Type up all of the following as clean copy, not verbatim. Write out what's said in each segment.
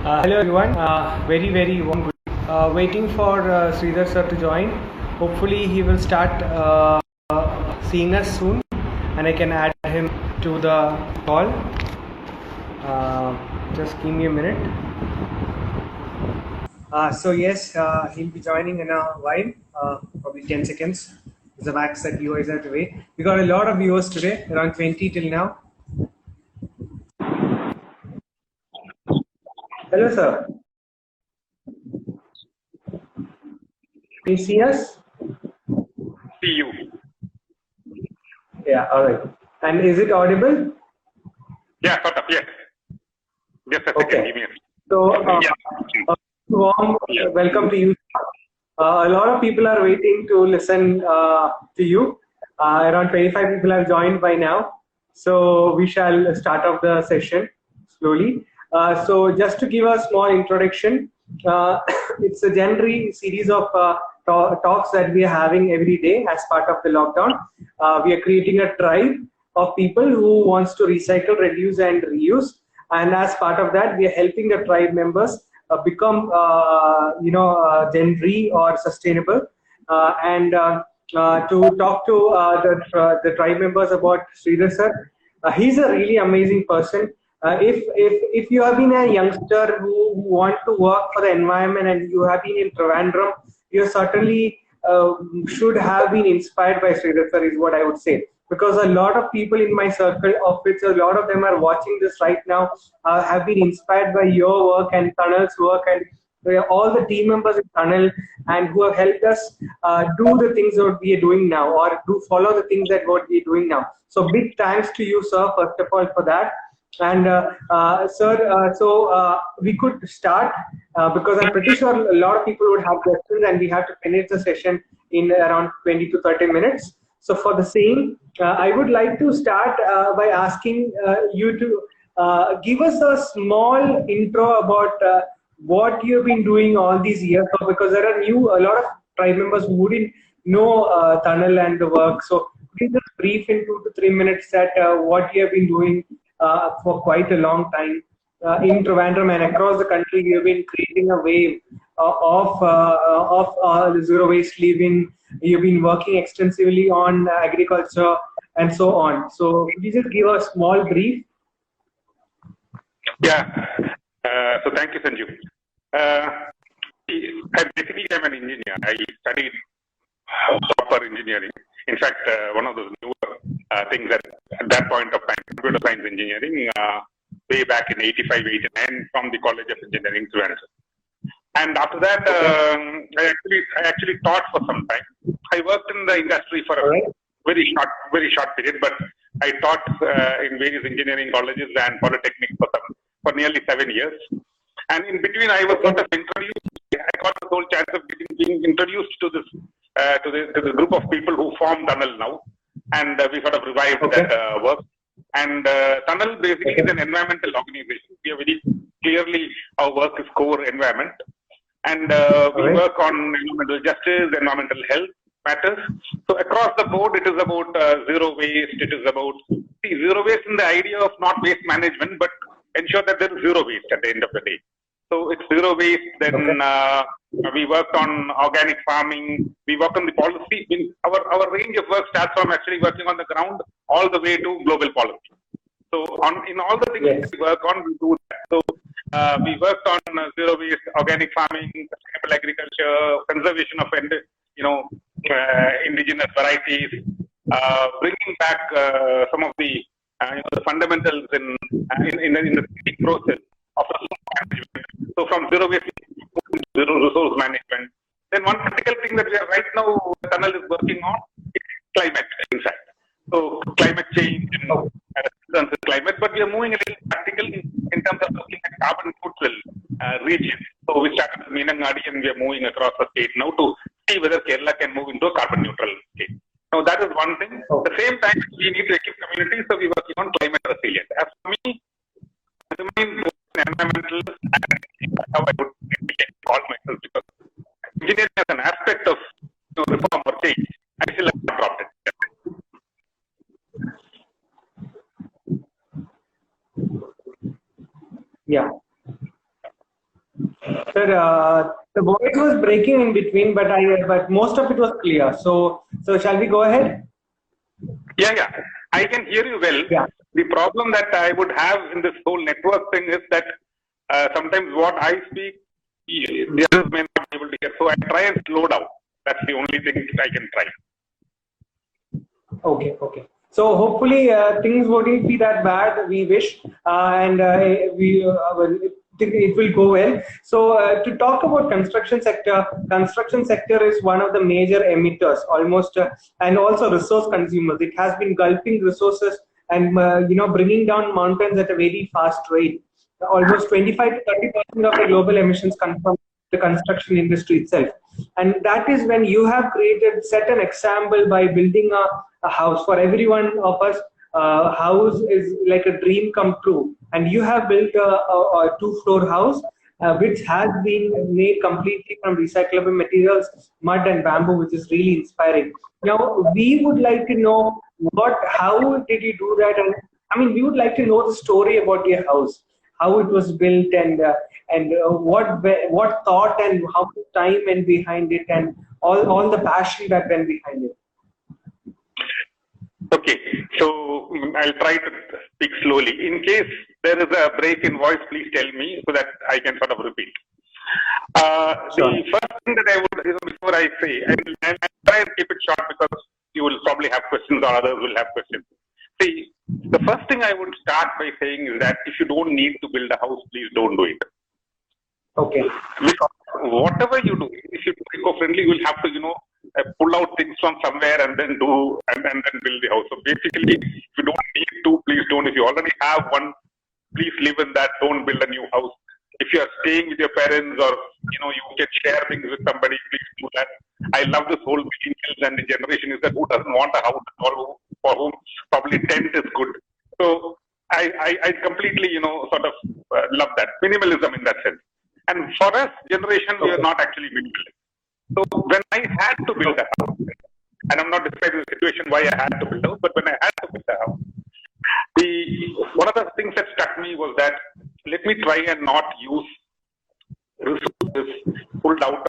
Hello everyone, very warm good. Waiting for Sridhar sir to join. Hopefully he will start seeing us soon and I can add him to the call. Just give me a minute. So yes, he'll be joining in a while, probably 10 seconds. Is the max that viewers have to wait. We got a lot of viewers today, around 20 till now. Hello sir. Can you see us? See you. Yeah, all right. And is it audible? Yeah, sort of, yes. Just a second, Okay. give me a So, warm welcome to you. A lot of people are waiting to listen to you. Around 25 people have joined by now. So, we shall start off the session slowly. So, just to give a small introduction, it's a January series of talks that we are having every day as part of the lockdown. We are creating a tribe of people who wants to recycle, reduce, and reuse. And as part of that, we are helping the tribe members become, Gen-free or sustainable. And to talk to the tribe members about Sridhar sir, he's a really amazing person. If you have been a youngster who want to work for the environment and you have been in Trivandrum, you certainly should have been inspired by Sridhar sir, is what I would say. Because a lot of people in my circle, of which a lot of them are watching this right now, have been inspired by your work and Tunnel's work, and all the team members in Tunnel, and who have helped us do the things that we are doing now, or do follow the things that what we are doing now. So big thanks to you, sir, first of all, for that. And sir, so we could start because I'm pretty sure a lot of people would have questions, and we have to finish the session in around 20 to 30 minutes. So for the same, I would like to start by asking you to give us a small intro about what you've been doing all these years, because there are a lot of tribe members who wouldn't know Tunnel and the work. So please just brief in 2 to 3 minutes that what you have been doing for quite a long time in Trivandrum and across the country. You have been creating a wave of zero waste living. You've been working extensively on agriculture and so on. So could you just give a small brief? Yeah. So thank you, Sanju. I basically am an engineer. I studied software engineering. In fact, one of those newer things at that point of time, computer science engineering, way back in 85, 89 from the College of Engineering, Trivandrum. And after that, I actually taught for some time. I worked in the industry for a very short period, but I taught in various engineering colleges and polytechnics for nearly 7 years. And in between, I was sort of introduced. I got the whole chance of being introduced to this to the group of people who form Tunnel now, and we sort of revived that work. And Tunnel basically is an environmental organization. We are very clearly, our work is core environment. And we work on environmental justice, environmental health matters. So across the board, it is about zero waste. It is about zero waste in the idea of not waste management, but ensure that there is zero waste at the end of the day. So it's zero waste. Then we worked on organic farming. We work on the policy. Our range of work starts from actually working on the ground all the way to global policy. So in all the things we work on, we do that. So we worked on zero waste, organic farming, sustainable agriculture, conservation of indigenous varieties, bringing back some of the fundamentals in the thinking process of resource management. So from zero waste to zero resource management. Then one critical thing that we are right now, Tunnel is working on is climate, in fact. So climate change and climate, but we are moving a little practical in terms of looking at carbon footprint region. So we started with Meenangadi and we are moving across the state now to see whether Kerala can move into a carbon neutral state. Now that is one thing. At the same time, we need to equip communities, so we are working on climate resilience. As for me, as a main environmental, and how I would call myself, because engineering as an aspect of reform or change, I still have not dropped it. Yeah. sir. The voice was breaking in between, but most of it was clear. So shall we go ahead? Yeah. I can hear you well. Yeah. The problem that I would have in this whole network thing is that sometimes what I speak, the others may not be able to hear. So I try and slow down. That's the only thing I can try. Okay. So hopefully things won't be that bad. We wish, and we think it will go well. So to talk about construction sector is one of the major emitters, almost, and also resource consumers. It has been gulping resources and bringing down mountains at a very fast rate. Almost 25 to 30% of the global emissions come from the construction industry itself. And that is when you have set an example by building a house. For every one of us, house is like a dream come true. And you have built a 2-floor house, which has been made completely from recyclable materials, mud and bamboo, which is really inspiring. Now, we would like to know how did you do that? And we would like to know the story about your house, how it was built, and what thought and how much time went behind it, and all the passion that went behind it. Okay, so I'll try to speak slowly. In case there is a break in voice, please tell me so that I can sort of repeat. Sure. The first thing that I would, before I say, I'll try and keep it short because you will probably have questions or others will have questions. See, the first thing I would start by saying is that if you don't need to build a house, please don't do it. Okay. Because whatever you do, if you do eco-friendly, you will have to, pull out things from somewhere and then do and then build the house. So basically, if you don't need to, please don't. If you already have one, please live in that. Don't build a new house. If you are staying with your parents or you can share things with somebody, please do that. I love this whole millennials and the generation is that who doesn't want a house or for whom probably tent is good. So I completely sort of love that minimalism in that sense. And for us generation, we are not actually minimalist. So when I had to build a house, and I'm not describing the situation why I had to build a house, but when I had to build a house, one of the things that struck me was that let me try and not use resources pulled out of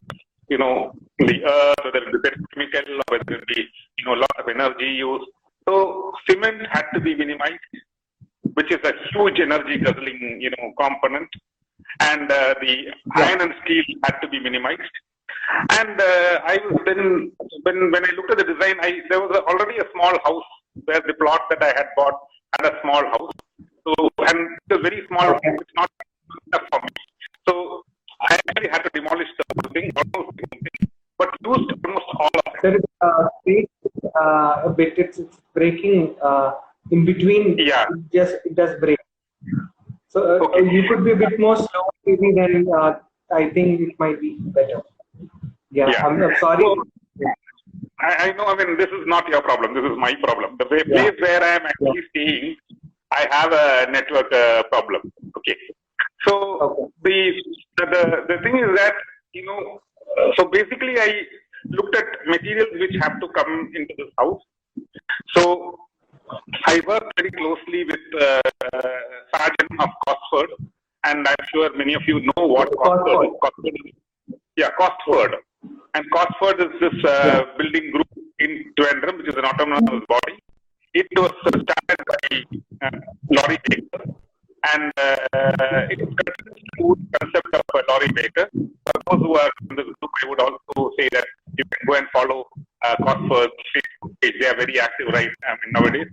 the earth, whether it be petrochemical or whether it be a lot of energy used. So cement had to be minimized, which is a huge energy guzzling component, and the iron and steel had to be minimized. And I was then when I looked at the design, there was already a small house where the plot that I had bought had a small house. So and it's a very small house, it's not enough for me. So I actually had to demolish the whole thing, but used almost all of it. There is a bit. It's breaking in between. Yeah. It does break. So you could be a bit more slow, maybe. Then I think it might be better. Yeah. I'm sorry. So, I know. This is not your problem. This is my problem. The place where I am actually staying, I have a network problem. Okay. So the thing is that so basically I looked at materials which have to come into this house. So I worked very closely with Sergeant of Cosford, and I'm sure many of you know what Cosford is. Yeah, Cosford. And Cosford is this building group in Trivandrum, which is an autonomous body. It was started by Laurie Baker, and it is the concept of Laurie Baker. For those who are in the group, I would also say that you can go and follow Cosford's Facebook page. They are very active nowadays.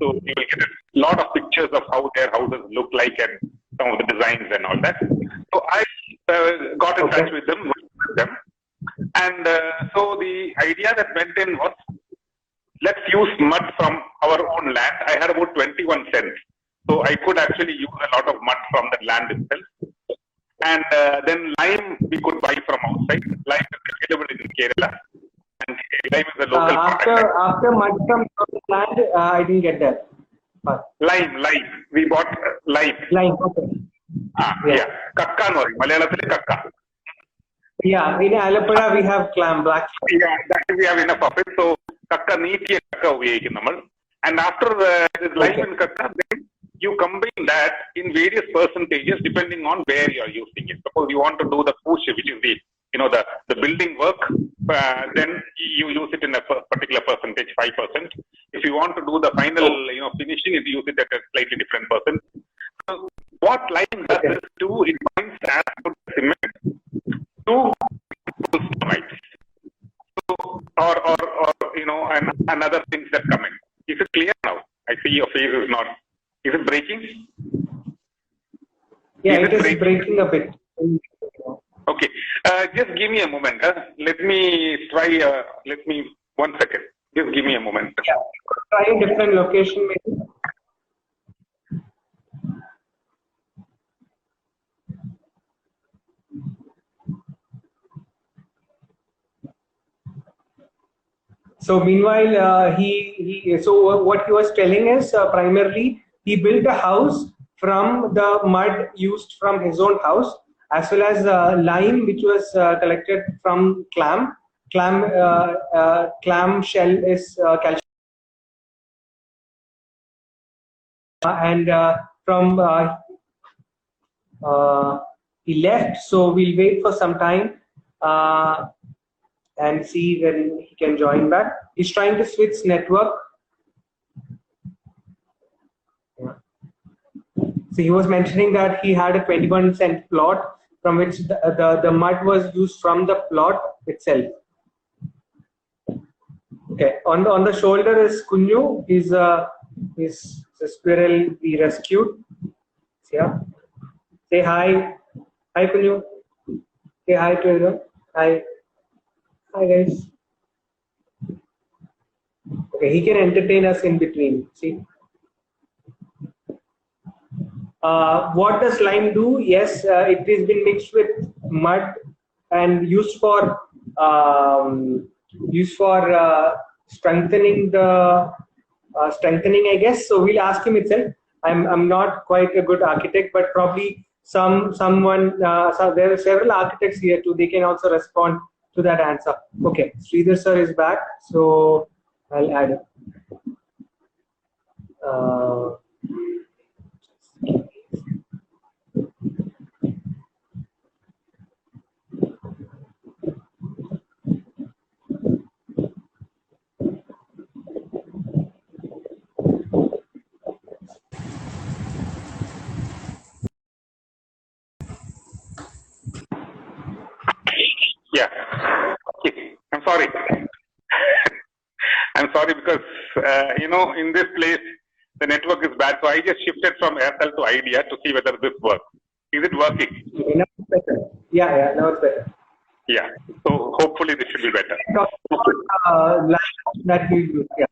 So you will get a lot of pictures of how their houses look like and some of the designs and all that. So I got in touch with them. And so the idea that went in was, let's use mud from our own land. I had about 21 cents. So I could actually use a lot of mud from the land itself. And then lime we could buy from outside. Lime is available in Kerala. And lime is a local product. After mud from land, I didn't get that. Lime. We bought lime. Lime, okay. Yeah. Kakka no, Malayalam kakka. Yeah, in Alappuzha we have clam, black. Yeah, that we have enough of it. So kakka neatly kakka upayogikum nammal. And after this lime and kakka, then you combine that in various percentages depending on where you are using it. Suppose you want to do the push, which is the building work, then you use it in a particular percentage, 5%. If you want to do the final, finishing, you use it at a slightly different percent. So what lime does is it binds as good cement to pipes. So, and other things that come in. Is it clear now? I see your face is not. Is it breaking? Yeah, it is breaking a bit. Okay, just give me a moment. Let me try. 1 second. Just give me a moment. Yeah, try a different location maybe. So meanwhile, so what he was telling is primarily he built a house from the mud used from his own house, as well as lime which was collected from clam. Clam shell is calcium, and from he left. So we'll wait for some time and see when he can join back. He's trying to switch network. So he was mentioning that he had a 21 cent plot from which the mud was used from the plot itself. Okay, on the shoulder is Kunju. He's a squirrel we rescued. Yeah. Say hi. Hi Kunju. Say hi to everyone. Hi. Hi guys. Okay, he can entertain us in between. See. What does lime do? Yes, it has been mixed with mud and used for strengthening strengthening, I guess. So we'll ask him itself. I'm not quite a good architect, but probably someone. So there are several architects here too. They can also respond to that answer. Okay, Sridhar sir is back, so I'll add it. Yeah. Okay. I'm sorry. I'm sorry because, in this place, the network is bad. So I just shifted from Airtel to Idea to see whether this works. Is it working? Now it's better. Yeah, now it's better. Yeah. So hopefully this should be better. That we use, yeah.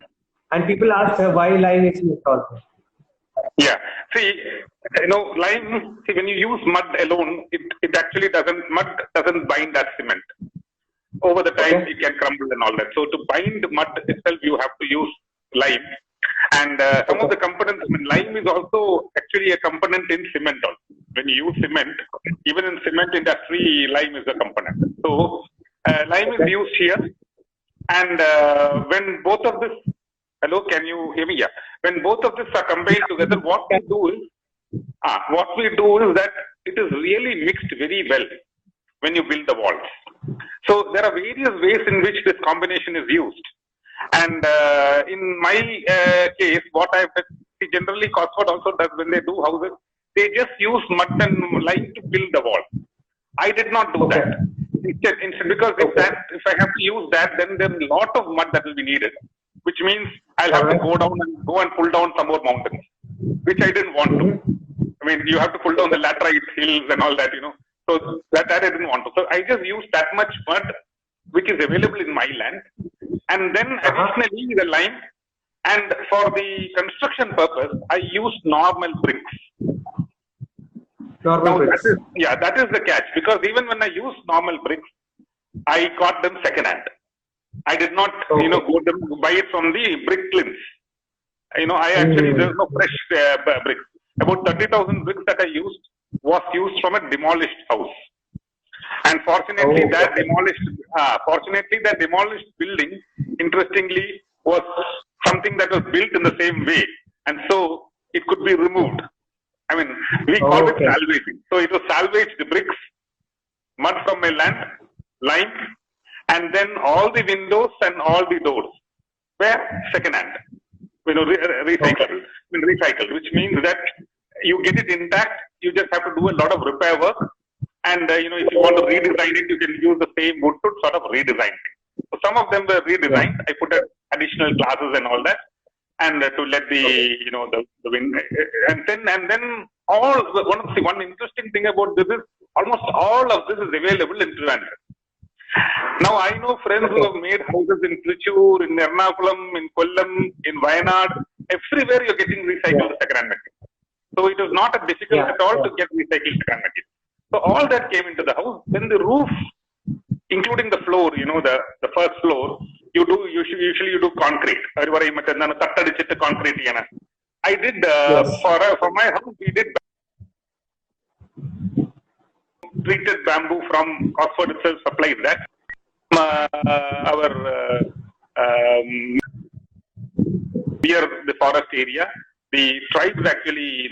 And people ask why lime is used also. Yeah. See, lime, when you use mud alone, it actually mud doesn't bind that cement. Over the time, it can crumble and all that. So to bind mud itself, you have to use lime. And some of the components, lime is also actually a component in cement also. When you use cement, even in cement industry, lime is a component. So lime is used here. And when both of this, hello, can you hear me? Yeah. When both of this are combined together, what we do is that it is really mixed very well when you build the walls. So there are various ways in which this combination is used. And in my case, what I've generally Cosford also does when they do houses, they just use mud and lime to build the wall. I did not do that. Instead, because if I have to use that, then there's a lot of mud that will be needed, which means I'll have to go and pull down some more mountains, which I didn't want to. I mean, you have to pull down the laterite hills and all that, So that I didn't want to. So I just used that much mud, which is available in my land, and then additionally the lime. And for the construction purpose, I used normal bricks. That is the catch, because even when I use normal bricks, I got them second hand. I did not, buy it from the brick links. I actually, there's no fresh bricks. About 30,000 bricks that I used was used from a demolished house. And fortunately, that demolished building, interestingly, was something that was built in the same way. And so it could be removed. I mean, we call it salvaging. So it was salvage the bricks, mud from my land, lime, and then all the windows and all the doors were second hand. Recycled. Recycled, which means that you get it intact. You just have to do a lot of repair work. And, if you want to redesign it, you can use the same wood to sort of redesign it. So some of them were redesigned. I put additional glasses and all that. And to let the wind, and then one interesting thing about this is almost all of this is available in Trivandrum. Now I know friends who have made houses in Trichur, in Ernakulam, in Kollam, in Wayanad. Everywhere you're getting recycled second-hand material. So it was not difficult at all to get recycled second-hand material. So all that came into the house. Then the roof, including the floor, the first floor, usually you do concrete. I did for my house, we did treated bamboo from Oxford itself supplies that. Our near the forest area, the tribes actually,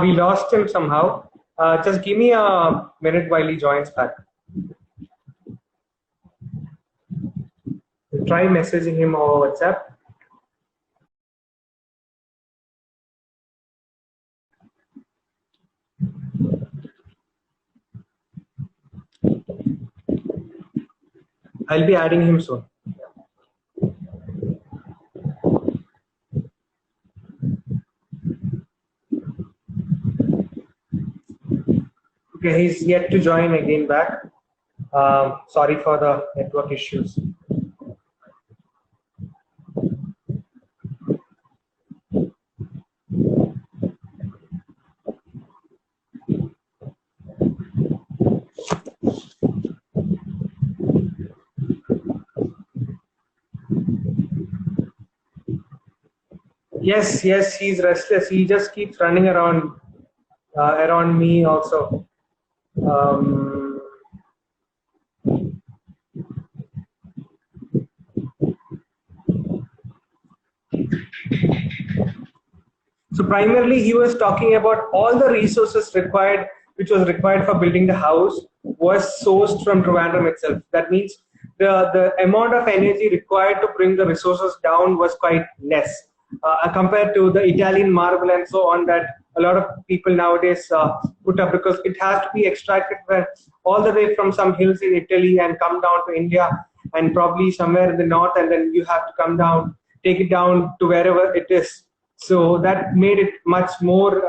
we lost him somehow. Just give me a minute while he joins back. We'll try messaging him over WhatsApp. I'll be adding him soon. Okay, he's yet to join again back. Sorry for the network issues. Yes, he's restless. He just keeps running around me also. So primarily he was talking about all the resources required, which was required for building the house, was sourced from Trivandrum itself. That means the amount of energy required to bring the resources down was quite less compared to the Italian marble and so on that a lot of people nowadays put up, because it has to be extracted all the way from some hills in Italy and come down to India and probably somewhere in the north, and then you have to come down, take it down to wherever it is. So that made it much more,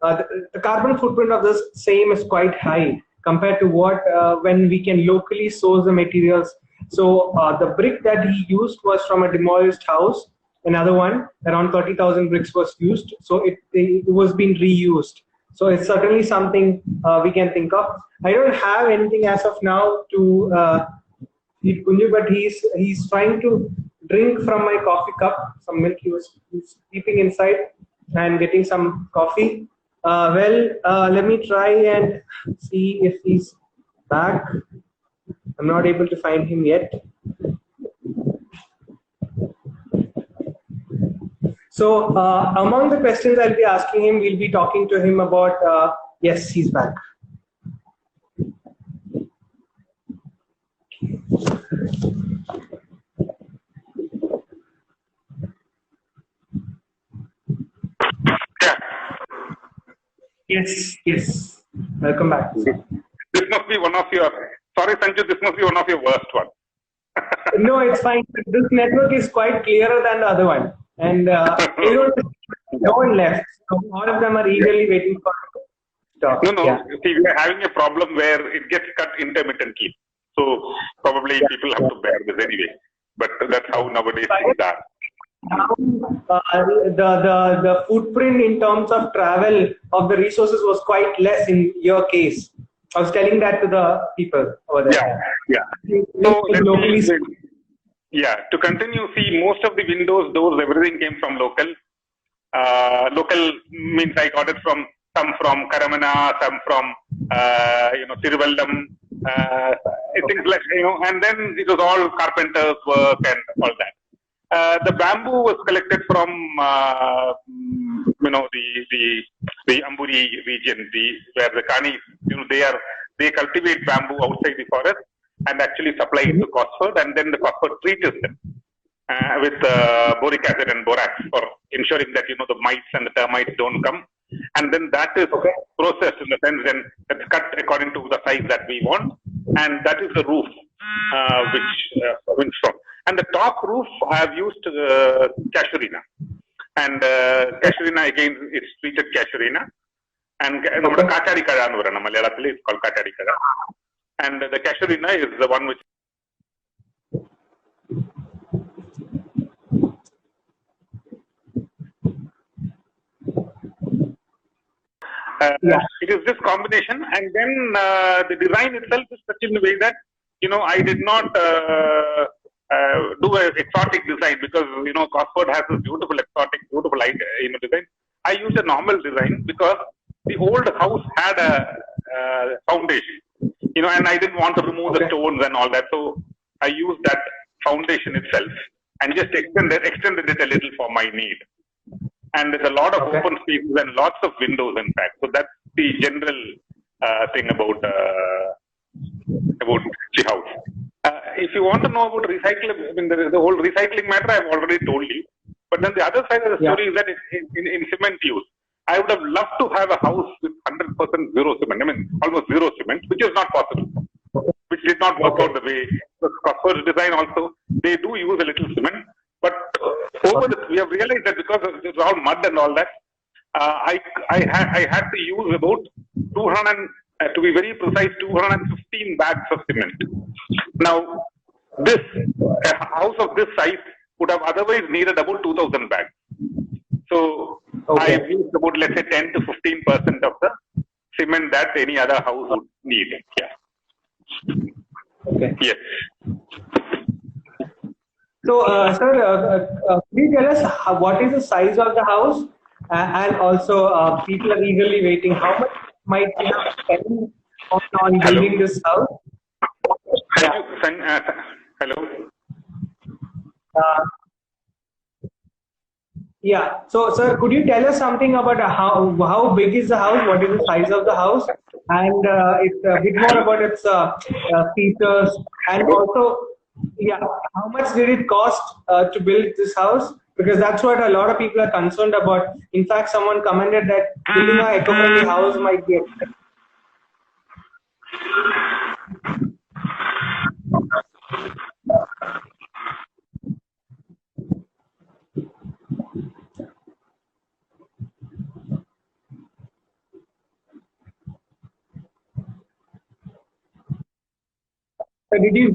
the carbon footprint of this same is quite high compared to what when we can locally source the materials. So the brick that he used was from a demolished house. Another one, around 30,000 bricks was used. So it was being reused. So it's certainly something we can think of. I don't have anything as of now to feed Kunju, but he's trying to drink from my coffee cup, some milk. He's keeping inside and getting some coffee. Let me try and see if he's back. I'm not able to find him yet. So among the questions I'll be asking him, we'll be talking to him about, yes, he's back. Yes. Welcome back. This must be one of your, sorry Sanju, this must be one of your worst ones. No, it's fine. This network is quite clearer than the other one. And no one left. So all of them are eagerly waiting for talk. No. Yeah. See, we are having a problem where it gets cut intermittently. So probably people have to bear this anyway. But that's how nowadays things are. The footprint in terms of travel of the resources was quite less in your case. I was telling that to the people over there. Yeah. So to continue, see, most of the windows, doors, everything came from local. Local means I got it from some from Karamana, some from Tiruvallam, things like and then it was all carpenters' work and all that. The bamboo was collected from the Amburi region, where the Kanis, they cultivate bamboo outside the forest and actually supply it to Cosford, and then the Cosford treats them with boric acid and borax for ensuring that the mites and the termites don't come, and then that is processed in the sense then it's cut according to the size that we want, and that is the roof which from. And the top roof I have used casuarina, and casuarina again is treated casuarina, and Katari Kada it's called Katari Kada, and the casuarina is the one which it is this combination, and then the design itself is such in a way that I did not do an exotic design, because Cosford has this beautiful design. I used a normal design because the old house had a foundation, and I didn't want to remove the stones and all that, so I used that foundation itself and just extended it a little for my need. And there's a lot of open spaces and lots of windows, in fact. So that's the general thing about the house. If you want to know about recycling, the whole recycling matter I've already told you. But then the other side of the story is that in cement use, I would have loved to have a house with 100% zero cement. Almost zero cement, which is not possible. Which did not work out the way. The Cosford design also, they do use a little cement. But we have realized that because it's all mud and all that, I had to use about 200, to be very precise, 215 bags of cement. Now, a house of this size would have otherwise needed about 2,000 bags. So, I have used about, let's say, 10 to 15% of the cement that any other house would need. Yeah. Okay. Yes. So, sir, could you tell us what is the size of the house? And also, people are eagerly waiting. How much might we have spent on building this house? Hello. Yeah. So, sir, could you tell us something about how big is the house? What is the size of the house? And it's a bit more about its features, and also, how much did it cost to build this house? Because that's what a lot of people are concerned about. In fact, someone commented that building an eco-friendly house might be expensive. Did you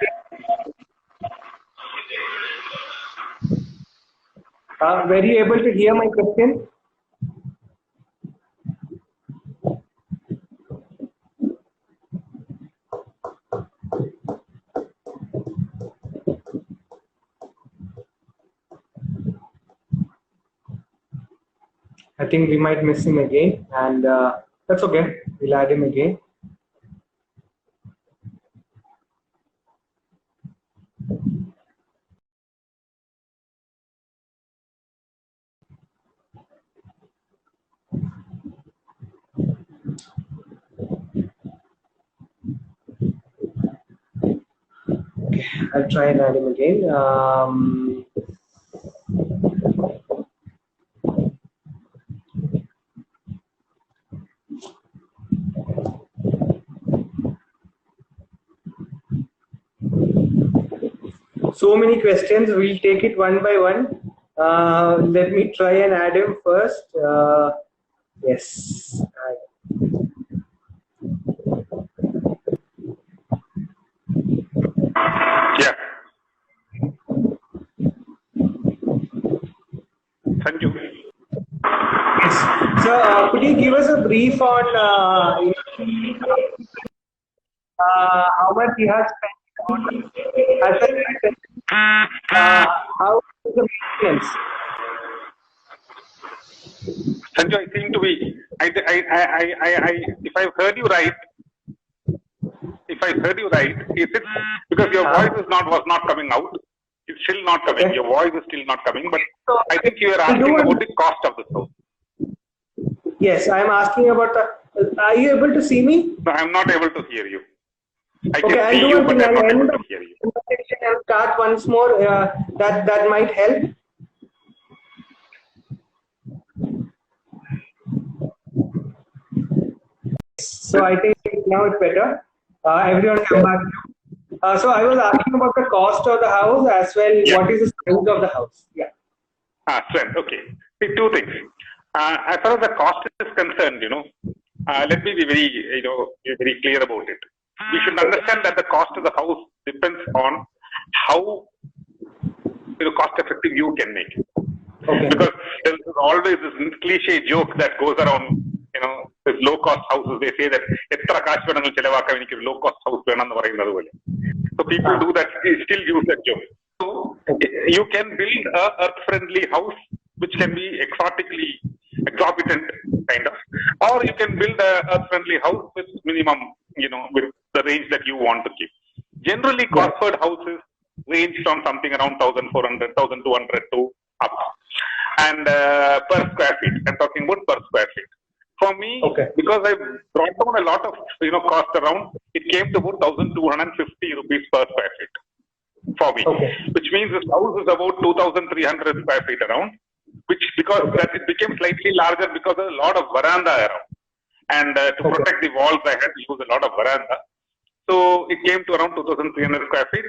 were you able to hear my question? I think we might miss him again, and that's okay. We'll add him again. I'll try and add him again. So many questions, we'll take it one by one. Let me try and add him first. Yes. Yeah. Thank you. Yes. So, could you give us a brief on how much you have spent on how is the maintenance? if I've heard you right, is it because your voice was not coming out? It's still not coming. Your voice is still not coming. But I think you are asking about the cost of the house. Yes, I am asking about the. Are you able to see me? No, I'm not able to hear you. I Okay, can see you, but I'm not able to hear you. And start once more. That might help. So I think now it's better. Everyone come back. So I was asking about the cost of the house as well. Yeah. What is the size of the house? Yeah. Strength. Okay. See, two things. As far as the cost is concerned, let me be very clear about it. We should understand that the cost of the house depends on how cost effective you can make it. Okay. Because there's always this cliche joke that goes around, with low cost houses. They say that low cost house. So people do that, still use that joke. So you can build a earth friendly house which can be exorbitant kind of, or you can build a earth friendly house with minimum, with the range that you want to keep. Generally, Cosford houses range from something around 1,400, 1,200 to up. And per square feet, I'm talking about per square feet. For me, because I brought down a lot of cost around, it came to about 1,250 rupees per square feet for me, which means this house is about 2,300 square feet around, which because that it became slightly larger because there's a lot of veranda around, and to protect the walls, I had to use a lot of veranda. So it came to around 2,300 square feet,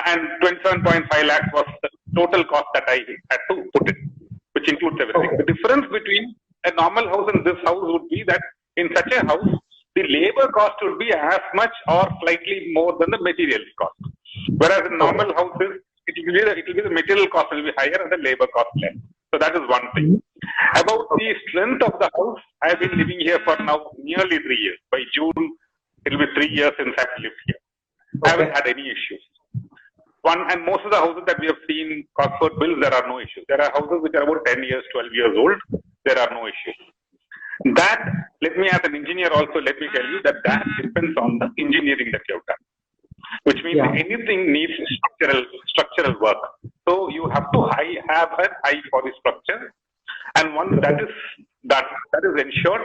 and 27.5 lakhs was the total cost that I had to put in, which includes everything. The difference between a normal house and this house would be that in such a house, the labor cost would be as much or slightly more than the material cost. Whereas in normal houses, it will be the material cost will be higher and the labor cost less. So that is one thing. About the strength of the house, I have been living here for now nearly 3 years. By June, it will be 3 years since I have lived here. I haven't had any issues. And most of the houses that we have seen Cosford builds, there are no issues. There are houses which are about 10 years, 12 years old. There are no issues. That, let me as an engineer also, let me tell you that depends on the engineering that you have done. Which means anything needs structural work. So you have to have an eye for the structure. And once that is done, that is ensured,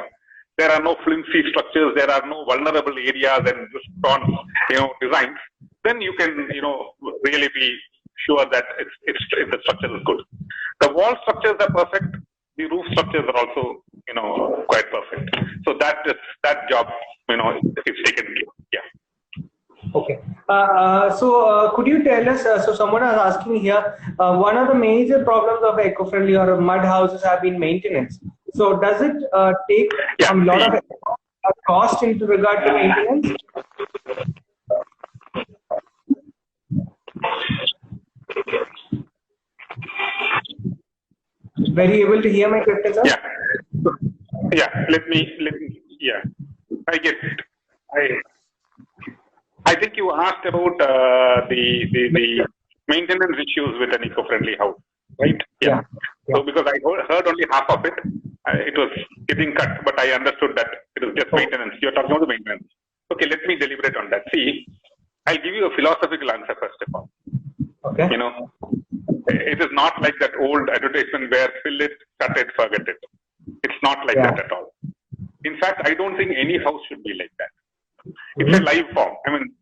there are no flimsy structures, there are no vulnerable areas and strong, designs, then you can, really be sure that the structure is good. The wall structures are perfect. The roof structures are also, quite perfect. So that job, is taken care of. Yeah. Okay. So could you tell us, so someone is asking here, one of the major problems of eco-friendly or mud houses have been maintenance. So does it take a lot of cost into regard to maintenance? Were you able to hear my question, sir? Yeah. Let me. Yeah. I get it. I think you asked about the maintenance issues with an eco-friendly house, right? Yeah. So because I heard only half of it, it was getting cut, but I understood that it was just maintenance. You're talking about the maintenance. Okay, let me deliberate on that. See, I'll give you a philosophical answer first of all. Okay. It is not like that old advertisement where fill it, cut it, forget it. It's not like that at all. In fact, I don't think any house should be like that. It's a live form. I mean,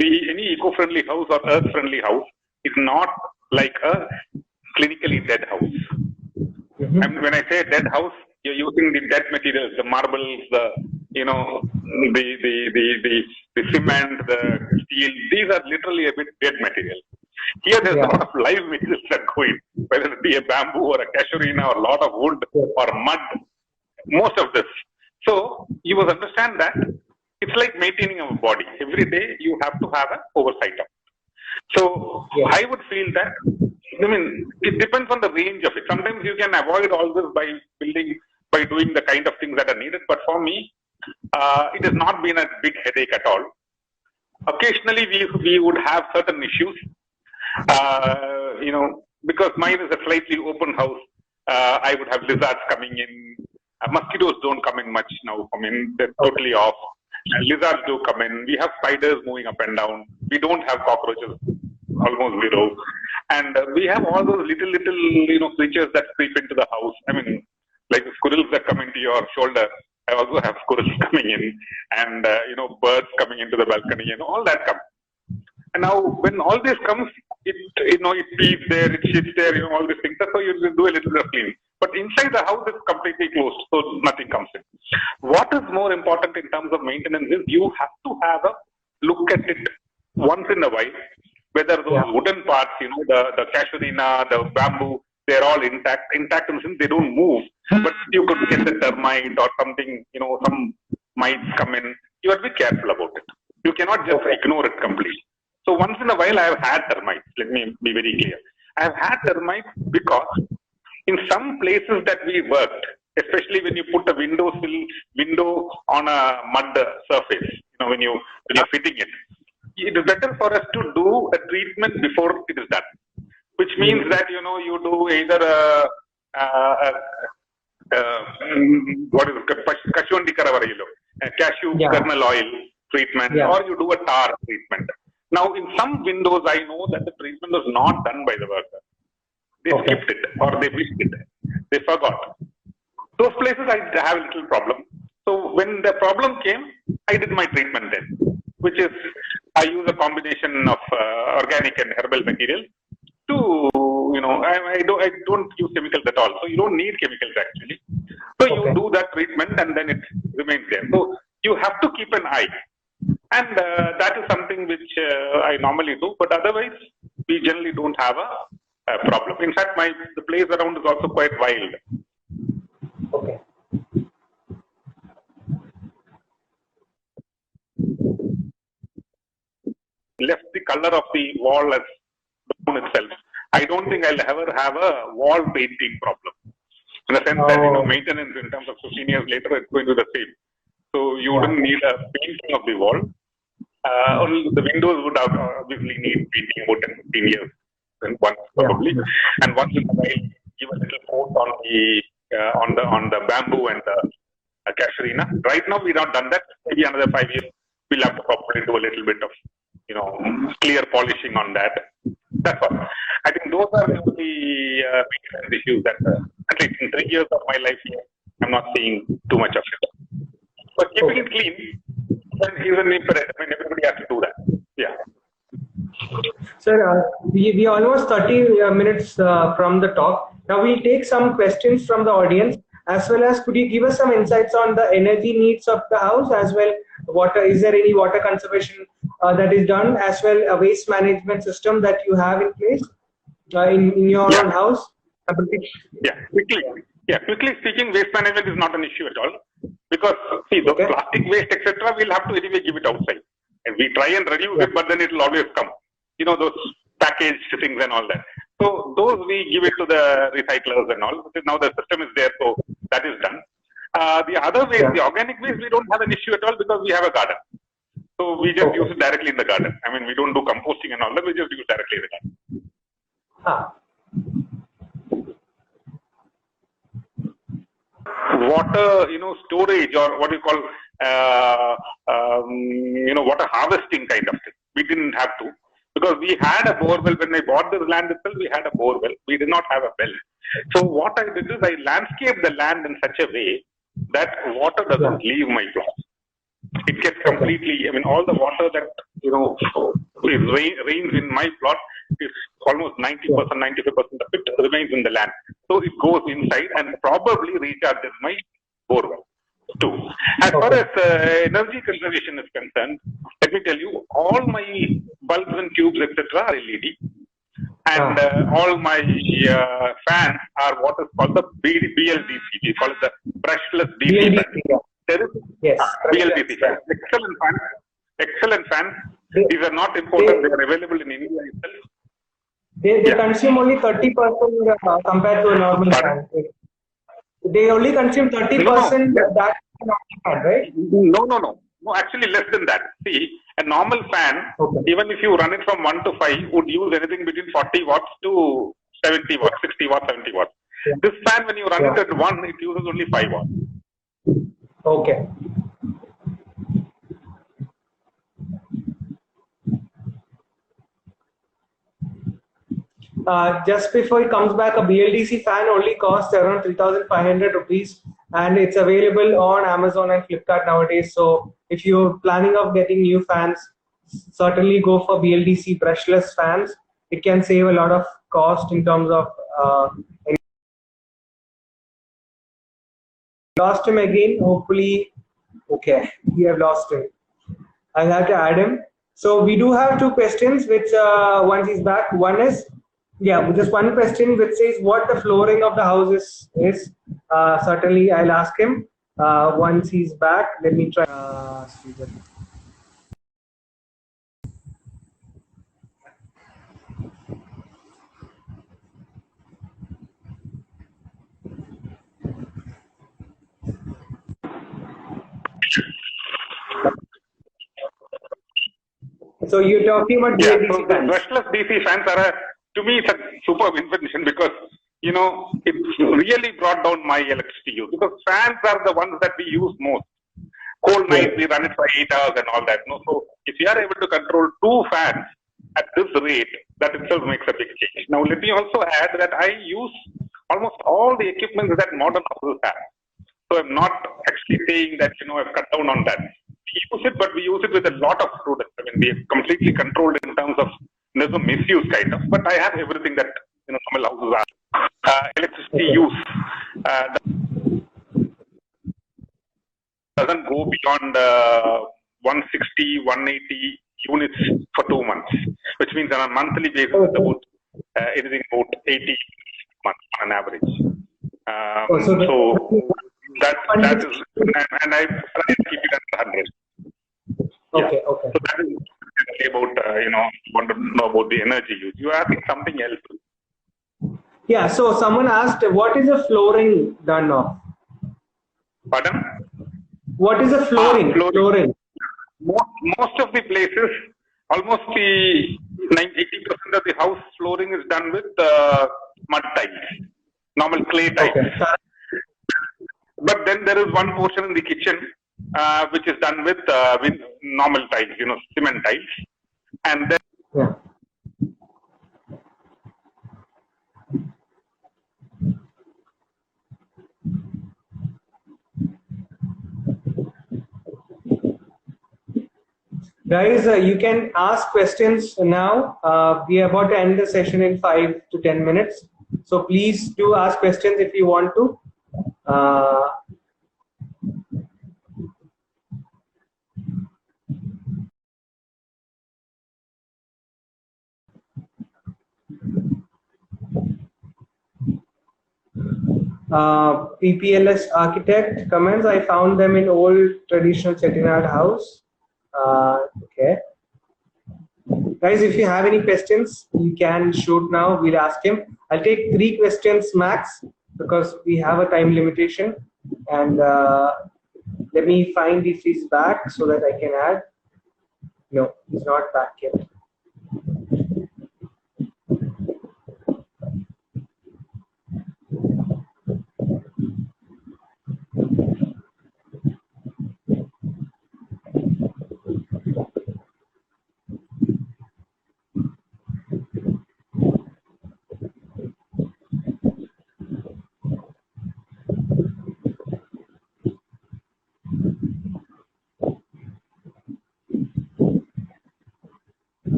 any eco-friendly house or earth-friendly house is not like a clinically dead house. And when I say dead house, you're using the dead materials, the marbles, the cement, the steel. These are literally a bit dead material. Here, there's a lot of live materials that go in, whether it be a bamboo or a casuarina or a lot of wood or mud. Most of this. So you must understand that it's like maintaining our body. Every day you have to have an oversight of it. So I would feel that, it depends on the range of it. Sometimes you can avoid all this by doing the kind of things that are needed. But for me, it has not been a big headache at all. Occasionally we would have certain issues, because mine is a slightly open house. I would have lizards coming in. Mosquitoes don't come in much now. I mean, they're totally off. Lizards do come in. We have spiders moving up and down. We don't have cockroaches, almost zero. And we have all those little creatures that creep into the house. I mean, like the squirrels that come into your shoulder. I also have squirrels coming in, and birds coming into the balcony, and all that comes. And now, when all this comes, it feeds there, it shits there, all these things. That's how you do a little bit of cleaning. But inside the house, it's completely closed, so nothing comes in. What is more important in terms of maintenance is you have to have a look at it once in a while, whether those wooden parts, the casuarina, the bamboo, they're all intact in the sense they don't move, but you could get a termite or something, some mites come in. You have to be careful about it. You cannot just ignore it completely. So once in a while, I have had termites. Let me be very clear. I have had termites because in some places that we worked, especially when you put a window on a mud surface, when you're fitting it, it is better for us to do a treatment before it is done. Which means that you do either cashew kernel oil treatment, or you do a tar treatment. Now, in some windows, I know that the treatment was not done by the worker. They skipped it, or they missed it. They forgot. Those places I have a little problem. So when the problem came, I did my treatment then, which is I use a combination of organic and herbal materials. I don't use chemicals at all. So you don't need chemicals actually. So you do that treatment and then it remains there. So you have to keep an eye. And that is something which I normally do. But otherwise, we generally don't have a problem. In fact, the place around is also quite wild. Okay. Left the color of the wall as brown itself. I don't think I'll ever have a wall painting problem. In the sense that maintenance in terms of 15 years later, it's going to be the same. So you wouldn't need a painting of the wall. Only the windows would obviously need painting about 15 years once probably. And once in a while, give a little coat on the bamboo and the casuarina. Right now, we've not done that. Maybe another 5 years, we'll have to probably do a little bit of clear polishing on that. That's all. I think those are the only maintenance issues that, at least in 3 years of my life here, I'm not seeing too much of it. But keeping it clean, even if everybody has to do that. Yeah. Sir, we are almost 30 minutes from the talk. Now we'll take some questions from the audience, as well as could you give us some insights on the energy needs of the house, as well is there any water conservation that is done, as well a waste management system that you have in place in your own house? Quickly speaking, waste management is not an issue at all, because see, the plastic waste etc. we'll have to anyway give it outside, and we try and reduce it, but then it will always come. Those packaged things and all that. So those we give it to the recyclers and all. Now the system is there, so that is done. The other waste, the organic waste, we don't have an issue at all because we have a garden. So we just use it directly in the garden. I mean, we don't do composting and all that. We just use it directly in the garden. Water, storage, or what you call, water harvesting kind of thing. We didn't have to, because we had a borewell. When I bought this land itself, we had a borewell. We did not have a well. So what I did is I landscaped the land in such a way that water doesn't leave my plot. It gets completely, all the water that, rains in my plot is almost 90%, 95% of it remains in the land. So it goes inside and probably recharges my borewell too. As far as energy conservation is concerned, let me tell you, all my bulbs and tubes, etc. are LED. And all my fans are what is called the BLDC. We call it the brushless DC fan. Yes. BLDC fan. Excellent fan. These are not imported. They are available in India itself. They consume only 30% compared to a normal fan. They only consume 30% that fan, right? No. Actually, less than that. See, a normal fan, even if you run it from 1 to 5, would use anything between 40 watts to 70 watts, 60 watts, 70 watts. This fan, when you run it at 1, it uses only 5 watts. Okay. Just before it comes back, a BLDC fan only costs around 3,500 rupees, and it's available on Amazon and Flipkart nowadays. So if you're planning of getting new fans, certainly go for BLDC brushless fans. It can save a lot of cost in terms of. Lost him again. Hopefully, okay, we have lost him. I'll have to add him. So we do have two questions, which once he's back. One is, yeah, just one question which says what the flooring of the house is. Certainly, I'll ask him once he's back. Let me try. So you're talking about BLDC so fans. Brushless DC fans are, to me, it's a superb invention because, you know, it really brought down my electricity use because fans are the ones that we use most. Cold nights, we run it for 8 hours and all that. No, so if you are able to control 2 fans at this rate, that itself makes a big change. Now, let me also add that I use almost all the equipment that modern houses have. So I'm not actually saying that, you know, I've cut down on that. We use it, but we use it with a lot of prudence. I mean, we are completely controlled in terms of there's no misuse kind of, but I have everything that, you know, normal houses are. Electricity use doesn't go beyond 160, 180 units for 2 months, which means on a monthly basis, it's about anything about 80 months on an average. So that is, and I try to keep it at 100. Okay, okay. So that is about, you know, want to know about the energy use. You are asking something else. Yeah, so someone asked, what is the flooring done of? Pardon? What is the flooring? Flooring. Most of the places, almost the 80% of the house flooring is done with mud tiles, normal clay tiles. Okay. But then there is one portion in the kitchen which is done with normal tiles, you know, cement tiles. And then guys, you can ask questions now. We are about to end the session in 5 to 10 minutes. So please do ask questions if you want to. PPLS architect comments, I found them in old traditional Chettinad house. Okay. Guys, if you have any questions, you can shoot now. We'll ask him. I'll take 3 questions max because we have a time limitation. And let me find if he's back so that I can add. No, he's not back yet.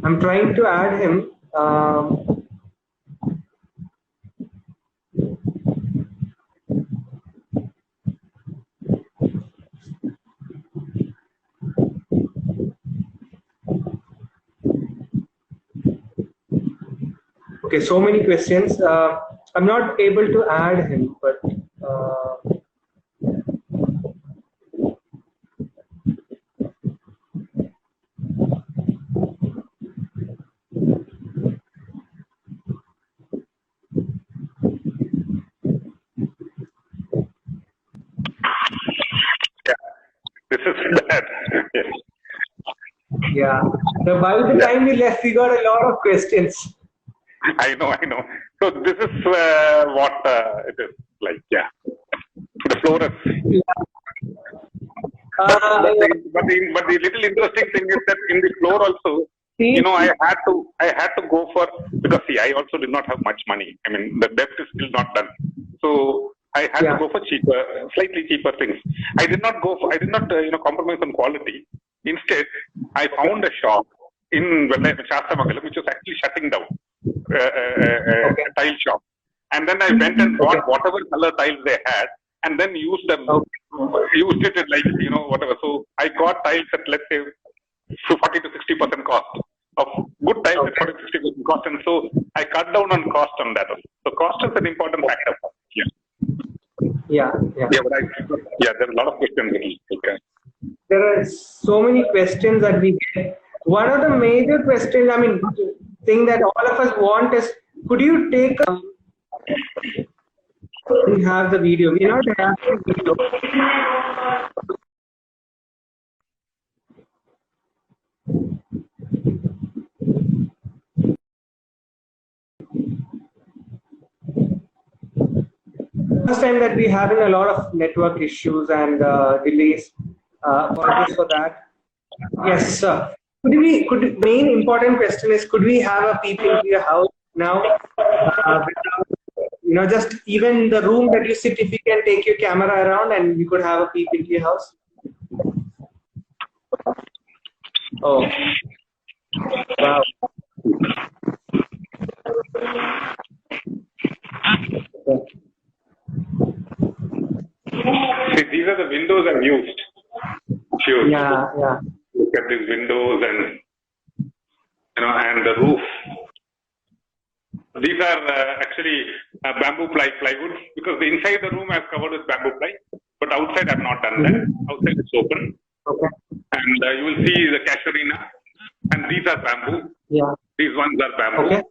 I'm trying to add him. Okay, so many questions. I'm not able to add him, but yeah, By the time we left, we got a lot of questions. I know. So this is what it is like. Yeah, the floor is. But the little interesting thing is that in the floor also, I had to go for, because see, I also did not have much money. I mean, the debt is still not done, so I had to go for slightly cheaper things. I did not compromise on quality. Instead, I found a shop in Shastamangalam which was actually shutting down, a tile shop, and then I went and bought whatever color tiles they had, and then used them. Used it like whatever. So I got tiles at, let's say, 40 to 60% cost of good tiles at 40 to 60% cost, and so I cut down on cost on that also. So cost is an important factor. Yeah. There are a lot of questions. There are so many questions that we get. One of the major questions, thing that all of us want is, could you take we have the video. We not have the video. First time that we're having a lot of network issues and delays. Apologies for that. Yes, sir. Main important question is, could we have a peep into your house now? Just even the room that you sit, if you can take your camera around and you could have a peep into your house. Oh, wow. See, these are the windows I've used. Yeah. Look at these windows and the roof. These are actually bamboo plywood, because the inside the room I've covered with bamboo ply, but outside I've not done that. Outside it's open. Okay. And you will see the casuarina, and these are bamboo. Yeah. These ones are bamboo. Okay.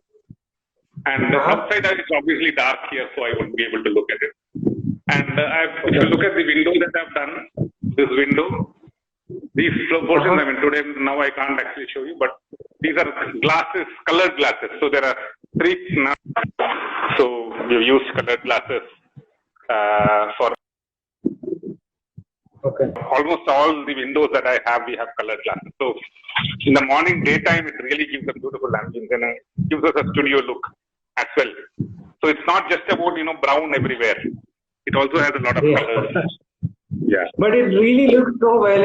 And outside it's obviously dark here, so I won't be able to look at it. And if you look at the window that I've done, this window, these portions, today, now I can't actually show you, but these are glasses, colored glasses. So there are 3 now. So we've used colored glasses for almost all the windows that I have, we have colored glasses. So in the morning, daytime, it really gives a beautiful ambience and gives us a studio look as well. So it's not just about, brown everywhere. It also has a lot of colors. Yeah. But it really looks so well.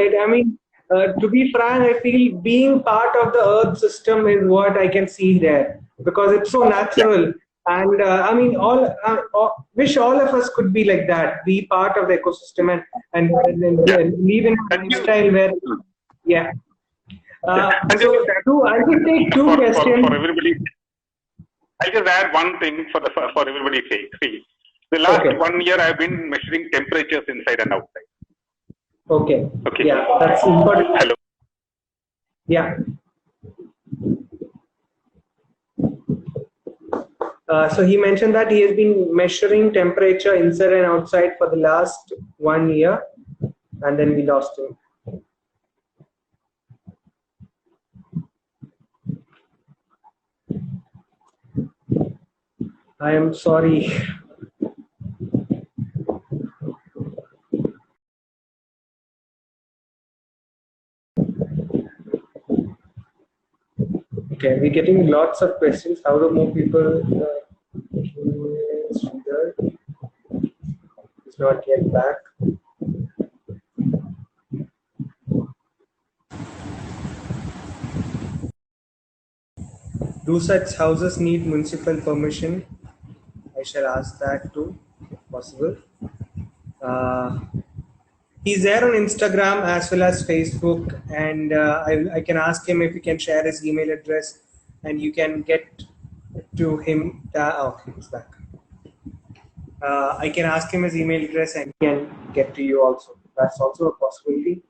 To be frank, I feel being part of the Earth system is what I can see there, because it's so natural. And wish all of us could be like that, be part of the ecosystem and live in a lifestyle where, I'll just take 2 questions. For everybody, I'll just add one thing for everybody's sake. See, the last 1 year I've been measuring temperatures inside and outside. Okay. Yeah, that's important. Hello. Yeah. So he mentioned that he has been measuring temperature inside and outside for the last 1 year, and then we lost him. I am sorry. Okay, we're getting lots of questions. How do more people? Is not yet back. Do such houses need municipal permission? I shall ask that too, if possible. He's there on Instagram as well as Facebook, and I can ask him if he can share his email address, and you can get to him. Okay, he's back. I can ask him his email address and he can get to you also. That's also a possibility.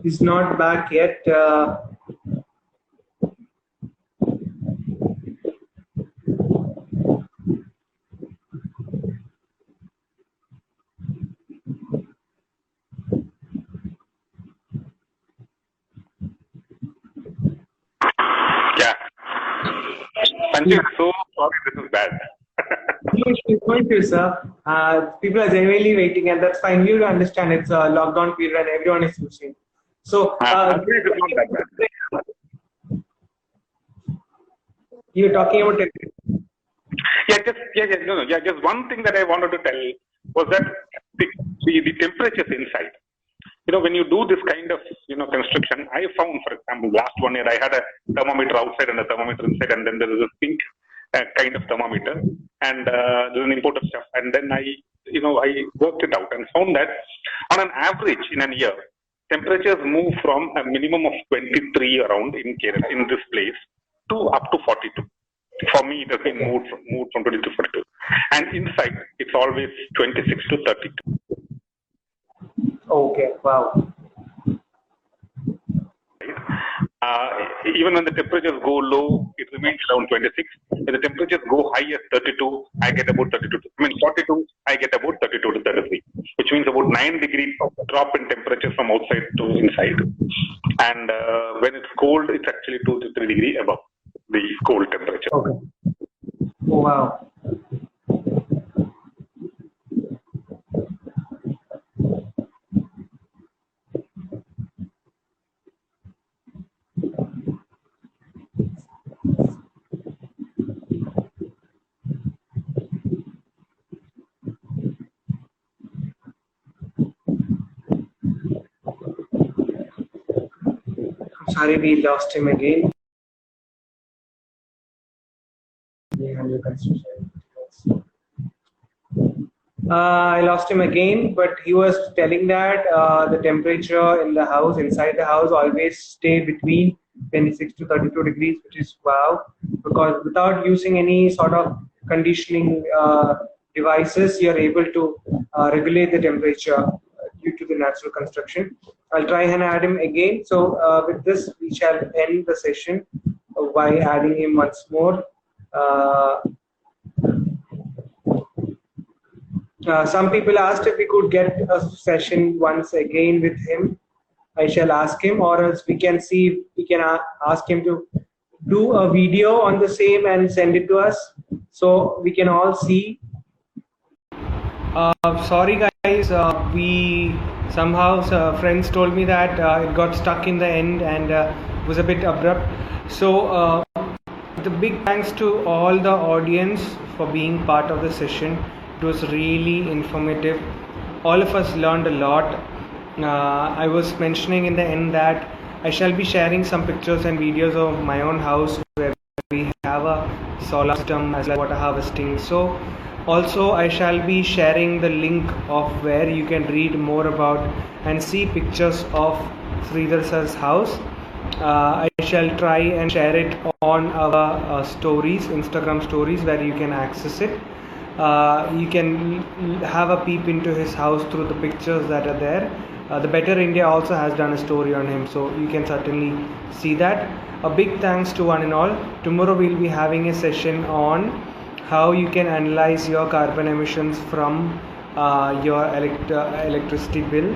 He's not back yet. Yeah. Sanjay, so sorry, this is bad. It's going to, sir. People are genuinely waiting, and that's fine. You understand it's a lockdown period and everyone is using. So, Sanjay, it's not that bad. you're talking about it. Just one thing that I wanted to tell was that the temperatures inside. When you do this kind of, construction, I found, for example, last 1 year, I had a thermometer outside and a thermometer inside, and then there is a pink kind of thermometer, and there's an import of stuff. And then I worked it out and found that on an average in a year, temperatures move from a minimum of 23 around in Kerala, in this place, to up to 42. For me, it has been moved from 22 to 42. And inside, it's always 26 to 32. Okay, wow. Even when the temperatures go low, it remains around 26. When the temperatures go high as 32, I get about 42, I get about 32 to 33, which means about 9 degrees drop in temperature from outside to inside. And when it's cold, it's actually 2 to 3 degrees above the cold temperature. Okay. Oh, wow. Sorry, we lost him again. I lost him again, but he was telling that the temperature in the house, inside the house, always stay between 26 to 32 degrees, which is wow, because without using any sort of conditioning devices, you're able to regulate the temperature due to the natural construction. I'll try and add him again. So with this, we shall end the session by adding him once more. Some people asked if we could get a session once again with him. I shall ask him, or else we can see if we can ask him to do a video on the same and send it to us so we can all see. Sorry guys, we somehow friends told me that it got stuck in the end and was a bit abrupt. So the big thanks to all the audience for being part of the session. It was really informative. All of us learned a lot. I was mentioning in the end that I shall be sharing some pictures and videos of my own house where we have a solar system as well as water harvesting. So also I shall be sharing the link of where you can read more about and see pictures of Sridhar sir's house. I shall try and share it on our stories, Instagram stories, where you can access it. You can have a peep into his house through the pictures that are there. The Better India also has done a story on him, so you can certainly see that. A big thanks to one and all. Tomorrow we'll be having a session on how you can analyze your carbon emissions from your electricity bill.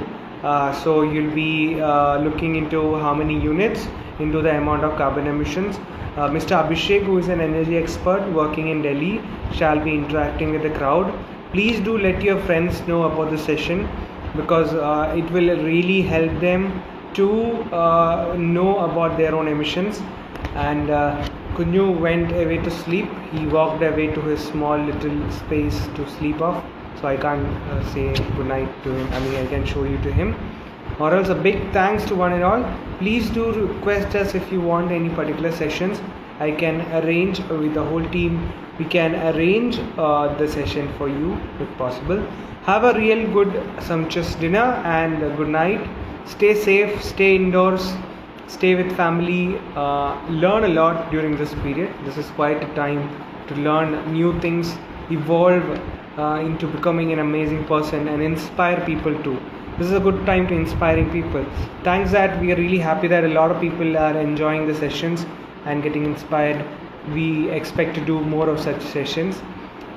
So you'll be looking into how many units, into the amount of carbon emissions. Mr. Abhishek, who is an energy expert working in Delhi, shall be interacting with the crowd. Please do let your friends know about the session, because it will really help them to know about their own emissions. And Kunju went away to sleep. He walked away to his small little space to sleep off. So I can't say good night to him. I mean, I can show you to him. Or else a big thanks to one and all. Please do request us if you want any particular sessions. I can arrange with the whole team. We can arrange the session for you if possible. Have a real good sumptuous dinner and good night. Stay safe, stay indoors, stay with family, learn a lot during this period. This is quite a time to learn new things, evolve into becoming an amazing person and inspire people too. this is a good time to inspiring people. Thanks that we are really happy that a lot of people are enjoying the sessions and getting inspired. We expect to do more of such sessions.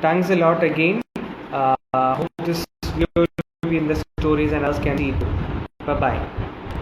Thanks a lot again. Hope this will be in the stories and else can see you. Bye bye.